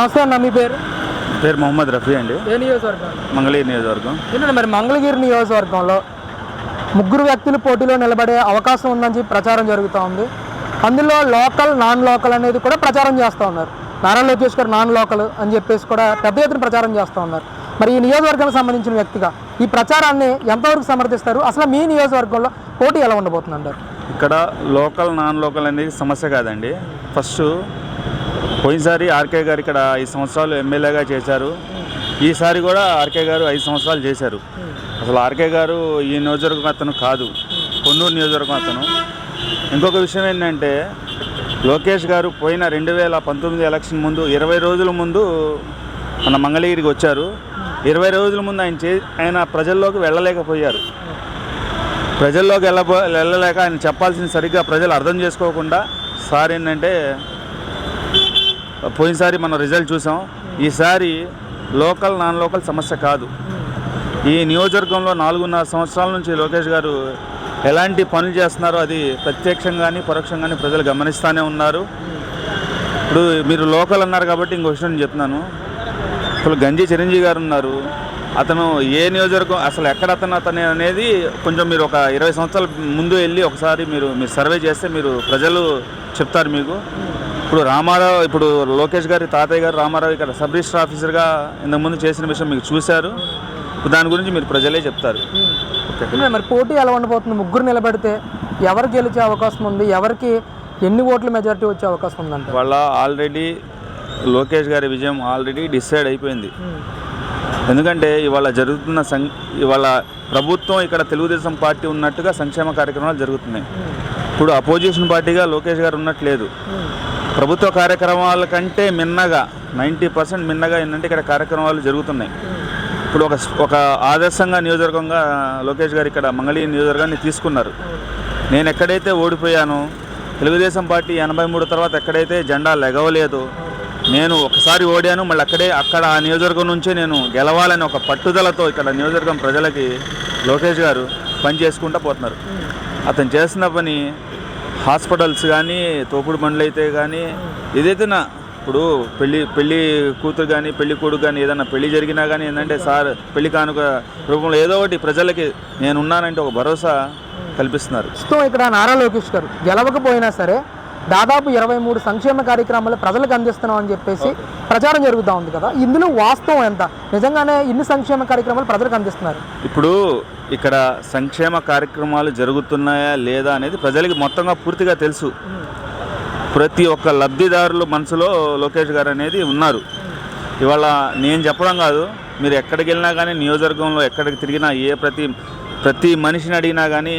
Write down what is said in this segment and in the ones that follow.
నమస్తే అన్న, మీ పేరు? పేరు మొహమ్మద్ రఫీ అండి. ఏ నియోజకవర్గం? మంగళగిరి నియోజకవర్గం. ఏంటంటే మరి మంగళగిరి నియోజకవర్గంలో ముగ్గురు వ్యక్తులు పోటీలో నిలబడే అవకాశం ఉందని చెప్పి ప్రచారం జరుగుతూ ఉంది. అందులో లోకల్ నాన్ లోకల్ అనేది కూడా ప్రచారం చేస్తూ ఉన్నారు. నారా లోకేష్ గారు నాన్ లోకల్ అని చెప్పేసి కూడా పెద్ద ఎత్తున ప్రచారం చేస్తూ ఉన్నారు. మరి ఈ నియోజకవర్గానికి సంబంధించిన వ్యక్తిగా ఈ ప్రచారాన్ని ఎంతవరకు సమర్థిస్తారు? అసలు మీ నియోజకవర్గంలో పోటీ ఎలా ఉండబోతుంది అంటారు? ఇక్కడ లోకల్ నాన్ లోకల్ అనేది సమస్య కాదండి. ఫస్ట్ పోయినసారి ఆర్కే గారు ఇక్కడ 5 సంవత్సరాలు ఎమ్మెల్యేగా చేశారు. ఈసారి కూడా ఆర్కే గారు 5 సంవత్సరాలు చేశారు. అసలు ఆర్కే గారు ఈ నియోజకవర్గం అతను కాదు, కొన్నూరు నియోజకవర్గం అతను. ఇంకొక విషయం ఏంటంటే లోకేష్ గారు పోయిన 2019 ఎలక్షన్ ముందు 20 రోజుల ముందు మన మంగళగిరికి వచ్చారు. 20 రోజుల ముందు ఆయన ప్రజల్లోకి వెళ్ళలేకపోయారు. ప్రజల్లోకి వెళ్ళలేక ఆయన చెప్పాల్సిన సరిగ్గా ప్రజలు అర్థం చేసుకోకుండా సార్ ఏంటంటే పోయినసారి మనం రిజల్ట్ చూసాం. ఈసారి లోకల్ నాన్ లోకల్ సమస్య కాదు. ఈ నియోజకవర్గంలో 4.5 సంవత్సరాల నుంచి లోకేష్ గారు ఎలాంటి పనులు చేస్తున్నారో అది ప్రత్యక్షంగాని పరోక్షంగాని ప్రజలు గమనిస్తూనే ఉన్నారు. ఇప్పుడు మీరు లోకల్ అన్నారు కాబట్టి ఇంకో విషయం చెప్తున్నాను. అసలు గంజి చిరంజీవి గారు ఉన్నారు. అతను ఏ నియోజకవర్గం అసలు ఎక్కడ అతను అనేది కొంచెం మీరు ఒక 20 సంవత్సరాల ముందు వెళ్ళి ఒకసారి మీరు సర్వే చేస్తే మీరు ప్రజలు చెప్తారు మీకు. ఇప్పుడు లోకేష్ గారి తాతయ్య గారు రామారావు ఇక్కడ సబ్ రిజిస్టర్ ఆఫీసర్గా ఇంతకుముందు చేసిన విషయం మీకు చూశారు. దాని గురించి మీరు ప్రజలే చెప్తారు. మరి పోటీ ఎలా ఉండబోతుంది? ముగ్గురు నిలబెడితే ఎవరు గెలిచే అవకాశం ఉంది? ఎవరికి ఎన్ని ఓట్ల మెజారిటీ వచ్చే అవకాశం ఉందంటే? వాళ్ళ ఆల్రెడీ లోకేష్ గారి విజయం ఆల్రెడీ డిసైడ్ అయిపోయింది. ఎందుకంటే ఇవాళ ప్రభుత్వం ఇక్కడ తెలుగుదేశం పార్టీ ఉన్నట్టుగా సంక్షేమ కార్యక్రమాలు జరుగుతున్నాయి. ఇప్పుడు అపోజిషన్ పార్టీగా లోకేష్ గారు ఉన్నట్లేదు. ప్రభుత్వ కార్యక్రమాల కంటే మిన్నగా 90% మిన్నగా ఏంటంటే ఇక్కడ కార్యక్రమాలు జరుగుతున్నాయి. ఇప్పుడు ఒక ఆదర్శంగా నియోజకవర్గంగా లోకేష్ గారు ఇక్కడ మంగళగిరి నియోజకవర్గాన్ని తీసుకున్నారు. నేను ఎక్కడైతే ఓడిపోయానో తెలుగుదేశం పార్టీ 83 తర్వాత ఎక్కడైతే జెండా లెగవలేదు, నేను ఒకసారి ఓడాను. మళ్ళీ అక్కడ ఆ నియోజకవర్గం నుంచే నేను గెలవాలని ఒక పట్టుదలతో ఇక్కడ నియోజకవర్గం ప్రజలకి లోకేష్ గారు పని చేసుకుంటూ పోతున్నారు. అతను చేసిన పని హాస్పిటల్స్ కానీ తోపుడు బండ్లు అయితే కానీ ఏదైతే ఇప్పుడు పెళ్ళి కూతురు కానీ పెళ్లి కొడుకు కానీ ఏదైనా పెళ్లి జరిగినా కానీ ఏంటంటే సార్ పెళ్లి కానుక రూపంలో ఏదో ఒకటి ప్రజలకి నేనున్నానంటే ఒక భరోసా కల్పిస్తున్నారు. ఇక్కడ నారా లోకేష్ గారు గెలవకపోయినా సరే దాదాపు 23 సంక్షేమ కార్యక్రమాలు ప్రజలకు అందిస్తున్నాం అని చెప్పేసి ప్రచారం జరుగుతూ ఉంది కదా, ఇందులో వాస్తవం ఎంత? నిజంగానే ఇన్ని సంక్షేమ కార్యక్రమాలు ప్రజలకు అందిస్తున్నారు? ఇప్పుడు ఇక్కడ సంక్షేమ కార్యక్రమాలు జరుగుతున్నాయా లేదా అనేది ప్రజలకి మొత్తంగా పూర్తిగా తెలుసు. ప్రతి ఒక్క లబ్ధిదారుల మనసులో లోకేష్ గారు అనేది ఉన్నారు. ఇవాళ నేను చెప్పడం కాదు, మీరు ఎక్కడికి వెళ్ళినా కానీ నియోజకవర్గంలో ఎక్కడికి తిరిగినా ప్రతి మనిషిని అడిగినా కానీ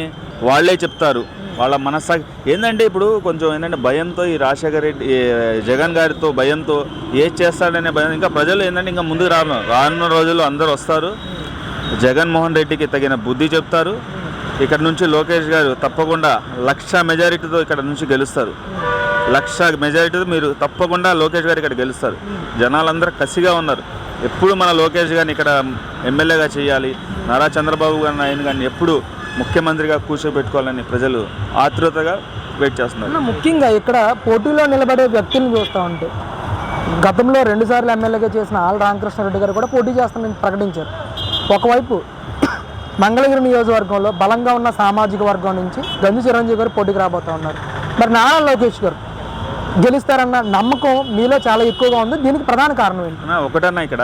వాళ్ళే చెప్తారు. వాళ్ళ మనస్సాగి ఏంటంటే ఇప్పుడు కొంచెం ఏంటంటే భయంతో ఈ రాజశేఖర రెడ్డి జగన్ గారితో భయంతో ఏది చేస్తాడనే భయం ఇంకా ప్రజలు ఏంటంటే ఇంకా ముందుకు రానున్న రోజుల్లో అందరూ వస్తారు. జగన్మోహన్ రెడ్డికి తగిన బుద్ధి చెప్తారు. ఇక్కడ నుంచి లోకేష్ గారు తప్పకుండా 1,00,000 మెజారిటీతో ఇక్కడ నుంచి గెలుస్తారు. 1,00,000 మెజారిటీతో మీరు తప్పకుండా లోకేష్ గారు ఇక్కడ గెలుస్తారు. జనాలందరూ కసిగా ఉన్నారు. ఎప్పుడు మన లోకేష్ గారిని ఇక్కడ ఎమ్మెల్యేగా చేయాలి, నారా చంద్రబాబు గారిని ఆయన కానీ ఎప్పుడు ముఖ్యమంత్రిగా కూర్చోబెట్టుకోవాలని ప్రజలు ఆతృతగా వెయిట్ చేస్తున్నారు. ముఖ్యంగా ఇక్కడ పోటీలో నిలబడే వ్యక్తులను చూస్తూ ఉంటే గతంలో 2 సార్లు ఎమ్మెల్యేగా చేసిన ఆల్ రామకృష్ణారెడ్డి గారు కూడా పోటీ చేస్తానని ప్రకటించారు. ఒకవైపు మంగళగిరి నియోజకవర్గంలో బలంగా ఉన్న సామాజిక వర్గం నుంచి గంజి చిరంజీవి గారు పోటీకి రాబోతూ ఉన్నారు. మరి నారా లోకేష్ గారు గెలుస్తారన్న నమ్మకం మీలో చాలా ఎక్కువగా ఉంది. దీనికి ప్రధాన కారణం ఏంటి? ఒకటన్నా ఇక్కడ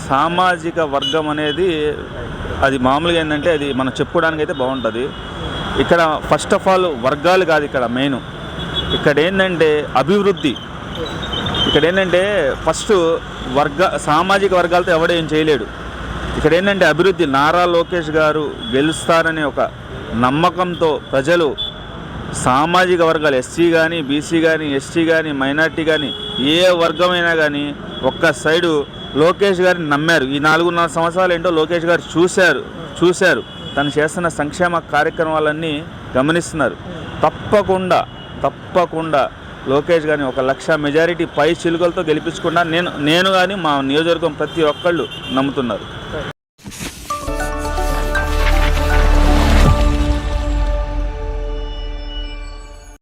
సామాజిక వర్గం అనేది అది మామూలుగా ఏంటంటే అది మనం చెప్పుకోవడానికి అయితే బాగుంటుంది. ఇక్కడ ఫస్ట్ ఆఫ్ ఆల్ వర్గాలు కాదు ఇక్కడ మెయిన్. ఇక్కడ ఏంటంటే అభివృద్ధి. ఇక్కడ ఏంటంటే ఫస్ట్ సామాజిక వర్గాలతో ఎవడేం చేయలేడు. ఇక్కడ ఏంటంటే అభివృద్ధి. నారా లోకేష్ గారు గెలుస్తారనే ఒక నమ్మకంతో ప్రజలు సామాజిక వర్గాలు ఎస్సీ కానీ బీసీ కానీ ఎస్టీ కానీ మైనార్టీ కానీ ఏ వర్గమైనా కానీ ఒక్క సైడు లోకేష్ గారిని నమ్మారు. ఈ 4.5 సంవత్సరాలు ఏంటో లోకేష్ గారు చూశారు. తను చేస్తున్న సంక్షేమ కార్యక్రమాలన్నీ గమనిస్తున్నారు. తప్పకుండా లోకేష్ గారిని 1,00,000 మెజారిటీ పై చిలుకలతో గెలిపించకుండా నేను కానీ మా నియోజకవర్గం ప్రతి ఒక్కళ్ళు నమ్ముతున్నారు.